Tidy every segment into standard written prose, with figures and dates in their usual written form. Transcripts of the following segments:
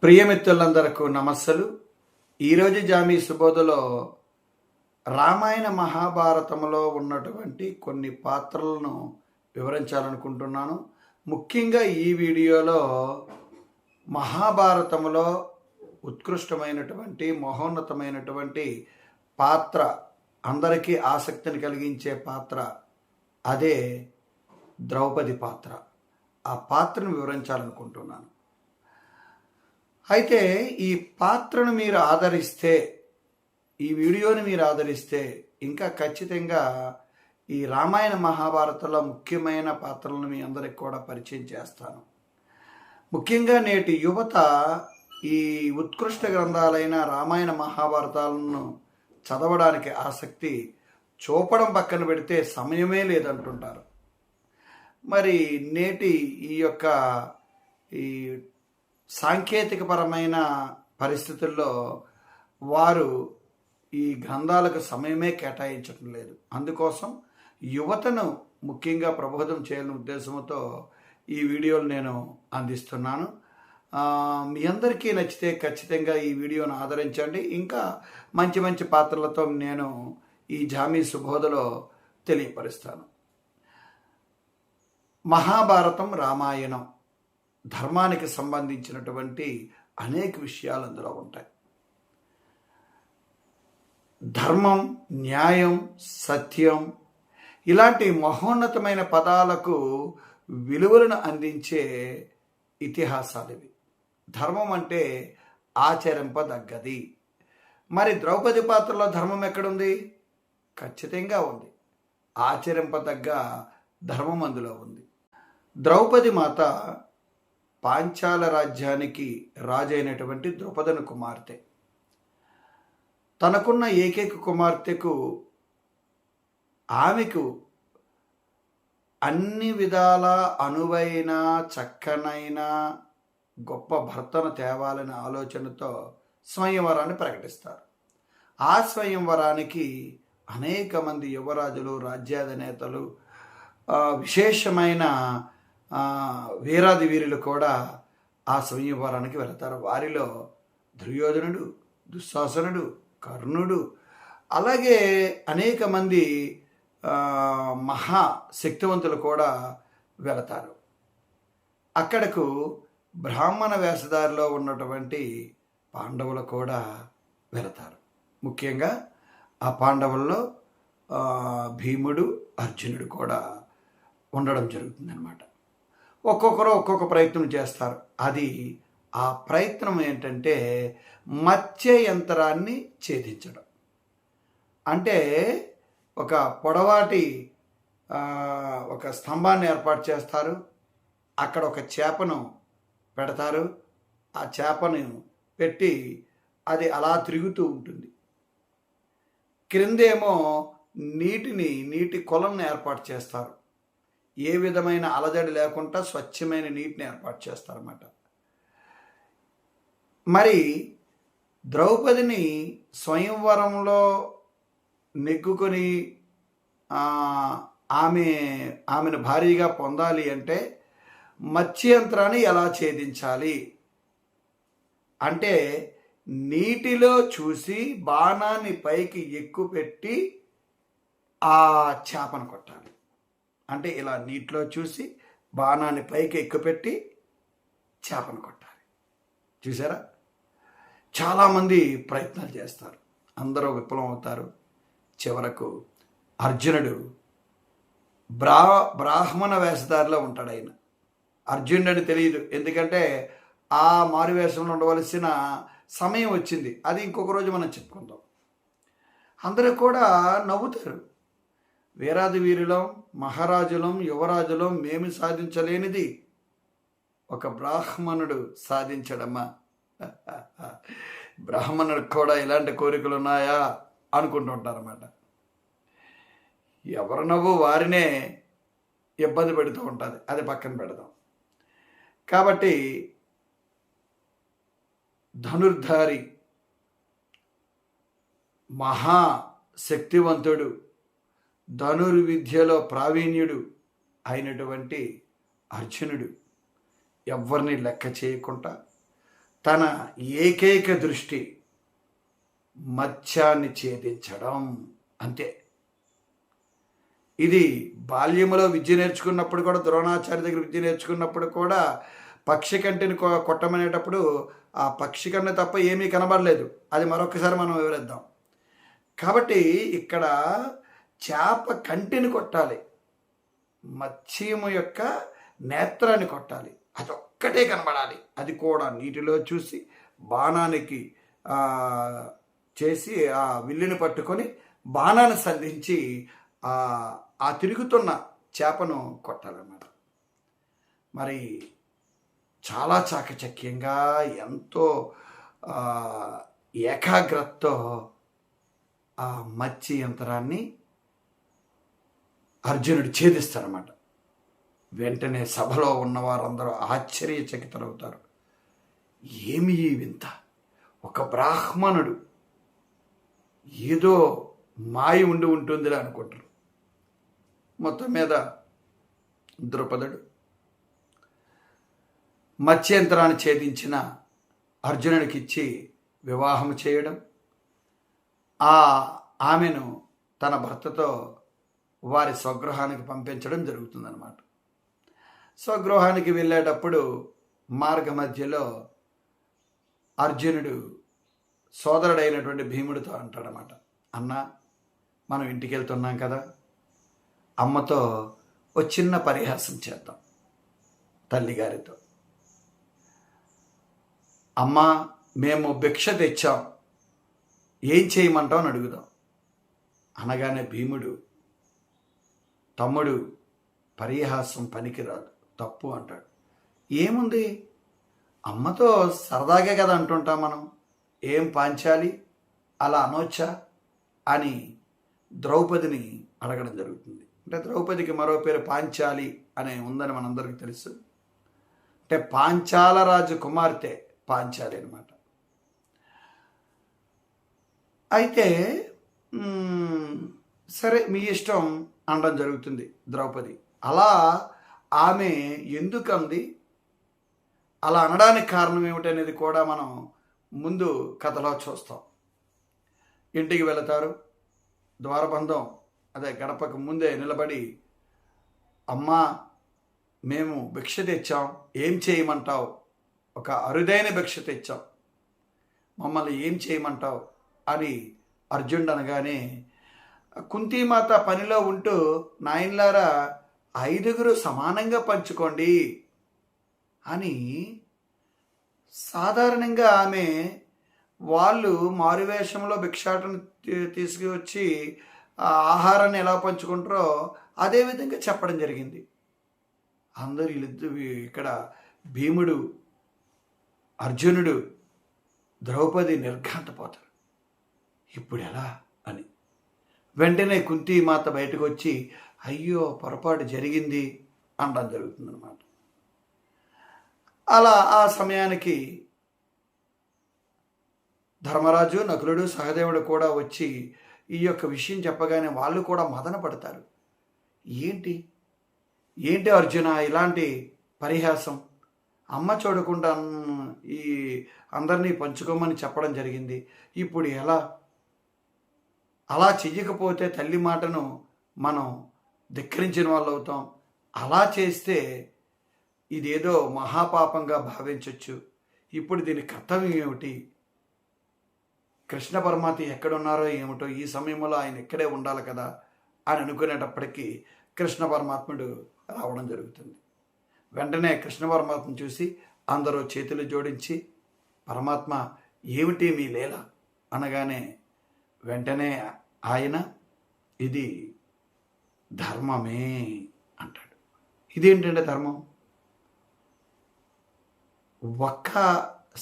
ప్రియమిత్రులందరకు నమస్సులు. ఈరోజు జామీ సుబోధలో రామాయణ మహాభారతంలో ఉన్నటువంటి కొన్ని పాత్రలను వివరించాలనుకుంటున్నాను. ముఖ్యంగా ఈ వీడియోలో మహాభారతంలో ఉత్కృష్టమైనటువంటి మహోన్నతమైనటువంటి పాత్ర, అందరికీ ఆసక్తిని కలిగించే పాత్ర, అదే ద్రౌపది పాత్ర. ఆ పాత్రను వివరించాలనుకుంటున్నాను. అయితే ఈ పాత్రను మీరు ఆదరిస్తే, ఈ వీడియోని మీరు ఆదరిస్తే ఇంకా ఖచ్చితంగా ఈ రామాయణ మహాభారతంలో ముఖ్యమైన పాత్రలను మీ అందరికి కూడా పరిచయం చేస్తాను. ముఖ్యంగా నేటి యువత ఈ ఉత్కృష్ట గ్రంథాలైన రామాయణ మహాభారతాలను చదవడానికి ఆసక్తి చూపడం పక్కన పెడితే సమయమే లేదంటుంటారు. మరి నేటి ఈ యొక్క ఈ సాంకేతికపరమైన పరిస్థితుల్లో వారు ఈ గ్రంథాలకు సమయమే కేటాయించడం లేదు. అందుకోసం యువతను ముఖ్యంగా ప్రబోధం చేయాలనే ఉద్దేశంతో ఈ వీడియోలు నేను అందిస్తున్నాను. మీ అందరికీ నచ్చితే ఖచ్చితంగా ఈ వీడియోను ఆదరించండి. ఇంకా మంచి మంచి పాత్రలతో నేను ఈ జామీ సుబోధలో తెలియపరుస్తాను. మహాభారతం, రామాయణం, ధర్మానికి సంబంధించినటువంటి అనేక విషయాలు అందులో ఉంటాయి. ధర్మం, న్యాయం, సత్యం ఇలాంటి మహోన్నతమైన పదాలకు విలువలను అందించే ఇతిహాసాలు ఇవి. ధర్మం అంటే ఆచరింపదగ్గది. మరి ద్రౌపది పాత్రలో ధర్మం ఎక్కడుంది? ఖచ్చితంగా ఉంది. ఆచరింపదగ్గ ధర్మం అందులో ఉంది. ద్రౌపది మాత పాంచాల రాజ్యానికి రాజైనటువంటి ద్రౌపదను కుమార్తె. తనకున్న ఏకైక కుమార్తెకు ఆమెకు అన్ని విధాల అనువైన, చక్కనైన, గొప్ప భర్తను తేవాలనే ఆలోచనతో స్వయంవరాన్ని ప్రకటిస్తారు. ఆ స్వయంవరానికి అనేక మంది యువరాజులు, రాజ్యాధినేతలు, విశేషమైన వీరాది వీరులు కూడా ఆ స్వయంవరానికి వెళతారు. వారిలో దుర్యోధనుడు, దుశ్శాసనుడు, కర్ణుడు, అలాగే అనేక మంది మహాశక్తివంతులు కూడా వెళతారు. అక్కడకు బ్రాహ్మణ వేషధారిలో ఉన్నటువంటి పాండవులు కూడా వెళతారు. ముఖ్యంగా ఆ పాండవుల్లో భీముడు, అర్జునుడు కూడా ఉండడం జరుగుతుందన్నమాట. ఒక్కొక్కరు ఒక్కొక్క ప్రయత్నం చేస్తారు. అది ఆ ప్రయత్నం ఏంటంటే మత్స్య యంత్రాన్ని ఛేదించడం. అంటే ఒక పొడవాటి ఒక స్తంభాన్ని ఏర్పాటు చేస్తారు. అక్కడ ఒక చేపను పెడతారు. ఆ చేపను పెట్టి అది అలా తిరుగుతూ ఉంటుంది. క్రిందేమో నీటి కొలను ఏర్పాటు చేస్తారు. ఏ విధమైన అలజడి లేకుండా స్వచ్ఛమైన నీటిని ఏర్పాటు చేస్తారన్నమాట. మరి ద్రౌపదిని స్వయంవరంలో నెగ్గుకొని ఆమెను భారీగా పొందాలి అంటే మత్స్యంత్రాన్ని ఎలా ఛేదించాలి అంటే నీటిలో చూసి బాణాన్ని పైకి ఎక్కుపెట్టి ఆ చేపను కొట్టాలి. అంటే ఇలా నీటిలో చూసి బాణాన్ని పైకి ఎక్కుపెట్టి చేపను కొట్టాలి. చూసారా? చాలామంది ప్రయత్నాలు చేస్తారు. అందరూ విఫలం అవుతారు. చివరకు అర్జునుడు బ్రాహ్మణ వేషధారిలో ఉంటాడు. ఆయన అర్జునుడు అని తెలియదు. ఎందుకంటే ఆ మారువేషంలో ఉండవలసిన సమయం వచ్చింది. అది ఇంకొక రోజు మనం చెప్పుకుందాం. అందరూ కూడా నవ్వుతారు. వీరాది వీరులం, మహారాజులం, యువరాజులం మేము సాధించలేనిది ఒక బ్రాహ్మణుడు సాధించడమ్మా. బ్రాహ్మణుడికి కూడా ఇలాంటి కోరికలు ఉన్నాయా అనుకుంటుంటారన్నమాట. ఎవరు నవ్వు వారినే ఇబ్బంది పెడుతూ ఉంటుంది. అది పక్కన పెడదాం. కాబట్టి ధనుర్ధారి, మహాశక్తివంతుడు, ధనుర్విద్యలో ప్రావీణ్యుడు అయినటువంటి అర్జునుడు ఎవరిని లెక్క చేయకుండా తన ఏకైక దృష్టి మత్స్యాన్ని ఛేదించడం, అంతే. ఇది బాల్యములో విద్య నేర్చుకున్నప్పుడు కూడా, ద్రోణాచార్య దగ్గర విద్య నేర్చుకున్నప్పుడు కూడా పక్షి కంటిని కొట్టమనేటప్పుడు ఆ పక్షి కన్ను తప్ప ఏమీ కనబడలేదు. అది మరొకసారి మనం వివరిద్దాం. కాబట్టి ఇక్కడ చేప కంటిని కొట్టాలి, మత్స్యము యొక్క నేత్రాన్ని కొట్టాలి, అదొక్కటే కనబడాలి. అది కూడా నీటిలో చూసి బాణానికి చేసి ఆ విల్లుని పట్టుకొని బాణాన్ని సంధించి ఆ తిరుగుతున్న చేపను కొట్టాలన్నమాట. మరి చాలా చాకచక్యంగా, ఎంతో ఏకాగ్రతతో ఆ మత్స్య యంత్రాన్ని అర్జునుడు ఛేదిస్తారన్నమాట. వెంటనే సభలో ఉన్నవారందరూ ఆశ్చర్యచకితులవుతారు. ఏమి ఈ వింత, ఒక బ్రాహ్మణుడు ఏదో మాయ ఉండి ఉంటుందిలే అనుకుంటారు. మొత్తం మీద ద్రుపదుడు మత్స్యంత్రాన్ని ఛేదించిన అర్జునుడికి ఇచ్చి వివాహం చేయడం, ఆమెను తన భర్తతో వారి స్వగృహానికి పంపించడం జరుగుతుందన్నమాట. స్వగృహానికి వెళ్ళేటప్పుడు మార్గ మధ్యలో అర్జునుడు సోదరుడైనటువంటి భీముడితో అంటాడనమాట, అన్న, మనం ఇంటికి వెళ్తున్నాం కదా, అమ్మతో ఓ చిన్న పరిహాసం చేద్దాం. తల్లిగారితో, అమ్మ, మేము భిక్ష తెచ్చాం, ఏం చేయమంటావు అని అడుగుదాం. అనగానే భీముడు, తమ్ముడు, పరిహాసం పనికిరాదు, తప్పు అంటాడు. ఏముంది, అమ్మతో సరదాగా కదా అంటుంటాం మనం, ఏం పాంచాలి, అలా అనొచ్చా అని ద్రౌపదిని అడగడం జరుగుతుంది. అంటే ద్రౌపదికి మరో పేరు పాంచాలి అనే ఉందని మనందరికీ తెలుసు. అంటే పాంచాల రాజు కుమార్తె పాంచాలి అనమాట. అయితే సరే మీ ఇష్టం అనడం జరుగుతుంది ద్రౌపది. అలా ఆమె ఎందుకంది, అలా అనడానికి కారణం ఏమిటనేది కూడా మనం ముందు కథలో చూస్తాం. ఇంటికి వెళతారు, ద్వారబంధం అదే గడపకు ముందే నిలబడి, అమ్మా, మేము భిక్ష తెచ్చాం, ఏం చేయమంటావు, ఒక అరుదైన భిక్ష తెచ్చాం, మమ్మల్ని ఏం చేయమంటావు అని అర్జునుడు అనగానే, కుంతీమాత పనిలో ఉంటూ, నాయనలారా, 5గురు సమానంగా పంచుకోండి అని సాధారణంగా ఆమె, వాళ్ళు మారువేషంలో భిక్షాటను తీసుకువచ్చి ఆహారాన్ని ఎలా పంచుకుంటారో అదేవిధంగా చెప్పడం జరిగింది. అందరూ ఇక్కడ భీముడు, అర్జునుడు, ద్రౌపది నిర్ఘాంతపోతారు. ఇప్పుడు ఎలా అని వెంటనే కుంతీమాత బయటకు వచ్చి, అయ్యో పొరపాటు జరిగింది అనడం జరుగుతుందన్నమాట. అలా ఆ సమయానికి ధర్మరాజు, నకులుడు, సహదేవుడు కూడా వచ్చి ఈ యొక్క విషయం చెప్పగానే వాళ్ళు కూడా మదన పడతారు. ఏంటి ఏంటి అర్జున, ఇలాంటి పరిహాసం, అమ్మ చూడకుండా ఈ అందరినీ పంచుకోమని చెప్పడం జరిగింది, ఇప్పుడు ఎలా, అలా చెయ్యకపోతే తల్లి మాటను మనం ధిక్కరించిన వాళ్ళు అవుతాం, అలా చేస్తే ఇదేదో మహాపాపంగా భావించవచ్చు, ఇప్పుడు దీని కర్తవ్యం ఏమిటి, కృష్ణ పరమాత్మ ఎక్కడున్నారో ఏమిటో, ఈ సమయంలో ఆయన ఇక్కడే ఉండాలి కదా అని అనుకునేటప్పటికీ కృష్ణ పరమాత్ముడు రావడం జరుగుతుంది. వెంటనే కృష్ణ పరమాత్మను చూసి అందరూ చేతులు జోడించి, పరమాత్మ ఏమిటి మీ లీల అనగానే వెంటనే ఆయన, ఇది ధర్మమే అంటాడు. ఇదేంటంటే ధర్మం, ఒక్క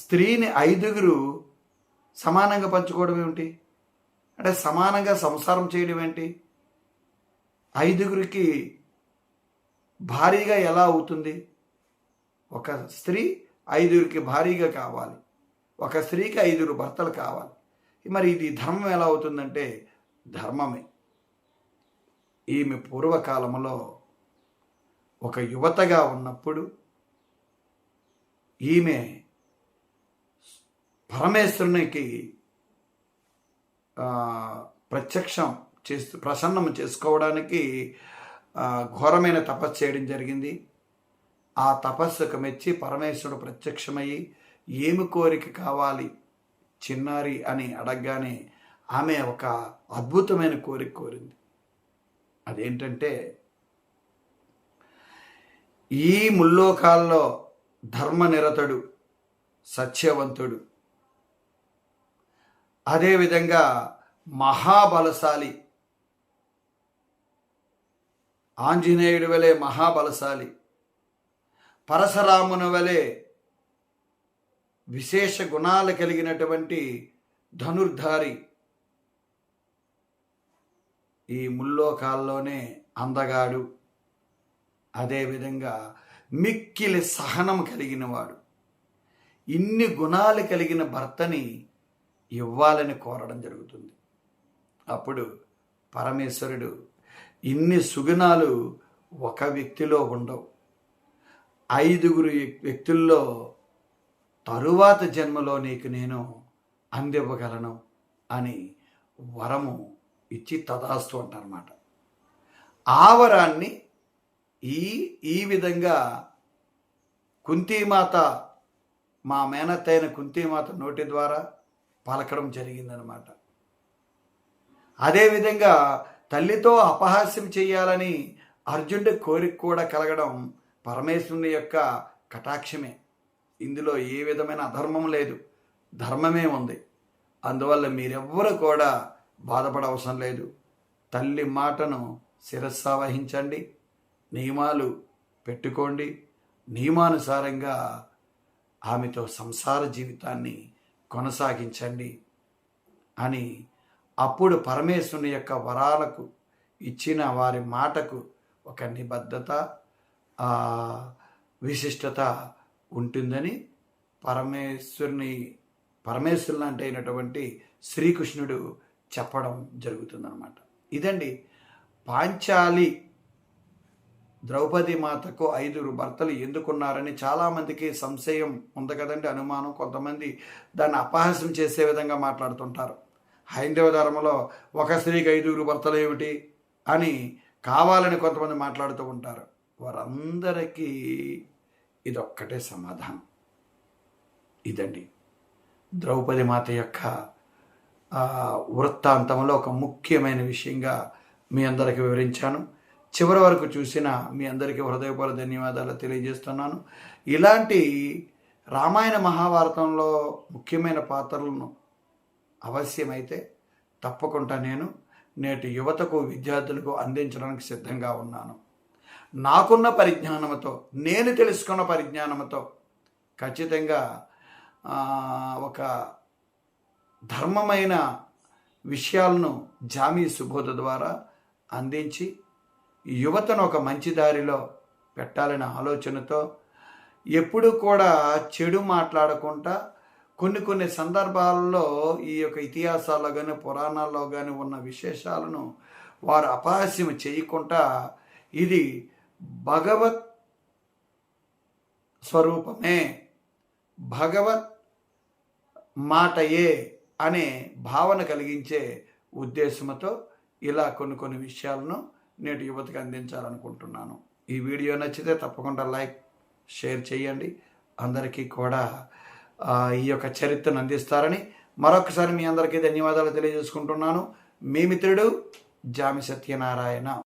స్త్రీని 5గురు సమానంగా పంచుకోవడం ఏమిటి, అంటే సమానంగా సంసారం చేయడం ఏంటి, 5గురికి భారీగా ఎలా అవుతుంది, ఒక స్త్రీ 5గురికి భారీగా కావాలి, ఒక స్త్రీకి 5గురు భర్తలు కావాలి, మరి ఇది ధర్మం ఎలా అవుతుందంటే ధర్మమే. ఈమె పూర్వకాలంలో ఒక యువతగా ఉన్నప్పుడు ఈమె పరమేశ్వరునికి ప్రసన్నం చేసుకోవడానికి ఘోరమైన తపస్సు చేయడం జరిగింది. ఆ తపస్సుకు మెచ్చి పరమేశ్వరుడు ప్రత్యక్షమయ్యి ఏమి కోరిక కావాలి చిన్నారి అని అడగగానే ఆమె ఒక అద్భుతమైన కోరిక కోరింది. అదేంటంటే, ఈ ముల్లోకాల్లో ధర్మనిరతుడు, సత్యవంతుడు, అదేవిధంగా మహాబలశాలి, ఆంజనేయుడి వలె మహాబలశాలి, పరశురాముని వలె విశేష గుణాలు కలిగినటువంటి ధనుర్ధారి, ఈ ముల్లోకాల్లోనే అందగాడు, అదేవిధంగా మిక్కిలి సహనం కలిగినవాడు, ఇన్ని గుణాలు కలిగిన భర్తని ఇవ్వాలని కోరడం జరుగుతుంది. అప్పుడు పరమేశ్వరుడు, ఇన్ని సుగుణాలు ఒక వ్యక్తిలో ఉండవు, 5 వ్యక్తుల్లో తరువాత జన్మలో నీకు నేను అందివ్వగలను అని వరము ఇచ్చి తదాస్తు అంటారన్నమాట. ఆ వరాన్ని ఈ విధంగా కుంతీమాత, మా మేనత్తైన కుంతీమాత నోటి ద్వారా పలకడం జరిగిందనమాట. అదేవిధంగా తల్లితో అపహాస్యం చేయాలని అర్జునుడి కోరిక కూడా కలగడం పరమేశ్వరుని యొక్క కటాక్షమే. ఇందులో ఏ విధమైన అధర్మం లేదు, ధర్మమే ఉంది. అందువల్ల మీరెవ్వరూ కూడా బాధపడవసరం లేదు. తల్లి మాటను శిరస్సా వహించండి, నియమాలు పెట్టుకోండి, నియమానుసారంగా ఆమెతో సంసార జీవితాన్ని కొనసాగించండి అని అప్పుడు పరమేశ్వరుని యొక్క వరాలకు ఇచ్చిన వారి మాటకు ఒక నిబద్ధత, విశిష్టత ఉంటుందని పరమేశ్వరుని అంటే అయినటువంటి శ్రీకృష్ణుడు చెప్పడం జరుగుతుందన్నమాట. ఇదండి పాంచాలి ద్రౌపది మాతకు 5 భర్తలు ఎందుకున్నారని చాలామందికి సంశయం ఉంది కదండి, అనుమానం. కొంతమంది దాన్ని అపహాస్యం చేసే విధంగా మాట్లాడుతుంటారు. హైందవ ధర్మంలో ఒక స్త్రీకి 5 భర్తలు ఏమిటి అని కావాలని కొంతమంది మాట్లాడుతూ ఉంటారు. వారందరికీ ఇదొక్కటే సమాధానం. ఇదండి ద్రౌపది మాత యొక్క వృత్తాంతంలో ఒక ముఖ్యమైన విషయంగా మీ అందరికీ వివరించాను. చివరి వరకు చూసిన మీ అందరికీ హృదయపూర్వక ధన్యవాదాలు తెలియజేస్తున్నాను. ఇలాంటి రామాయణ మహాభారతంలో ముఖ్యమైన పాత్రలను అవశ్యమైతే తప్పకుండా నేను నేటి యువతకు, విద్యార్థులకు అందించడానికి సిద్ధంగా ఉన్నాను. నాకున్న పరిజ్ఞానంతో, నేను తెలుసుకున్న పరిజ్ఞానంతో ఖచ్చితంగా ఒక ధర్మమైన విషయాలను జామీ సుబోధ ద్వారా అందించి యువతను ఒక మంచి దారిలో పెట్టాలనే ఆలోచనతో ఎప్పుడూ కూడా చెడు మాట్లాడకుండా కొన్ని సందర్భాల్లో ఈ యొక్క ఇతిహాసాల్లో కానీ పురాణాల్లో కానీ ఉన్న విశేషాలను వారు అపహాస్యం చేయకుండా ఇది భగవత్ స్వరూపమే, భగవత్ మాటయే అనే భావన కలిగించే ఉద్దేశంతో ఇలా కొన్ని విషయాలను నేటి యువతకు అందించాలనుకుంటున్నాను. ఈ వీడియో నచ్చితే తప్పకుండా లైక్, షేర్ చేయండి. అందరికీ కూడా ఈ యొక్క చరిత్రను అందిస్తారని మరొకసారి మీ అందరికీ ధన్యవాదాలు తెలియజేసుకుంటున్నాను. మీ మిత్రుడు జామి సత్యనారాయణ.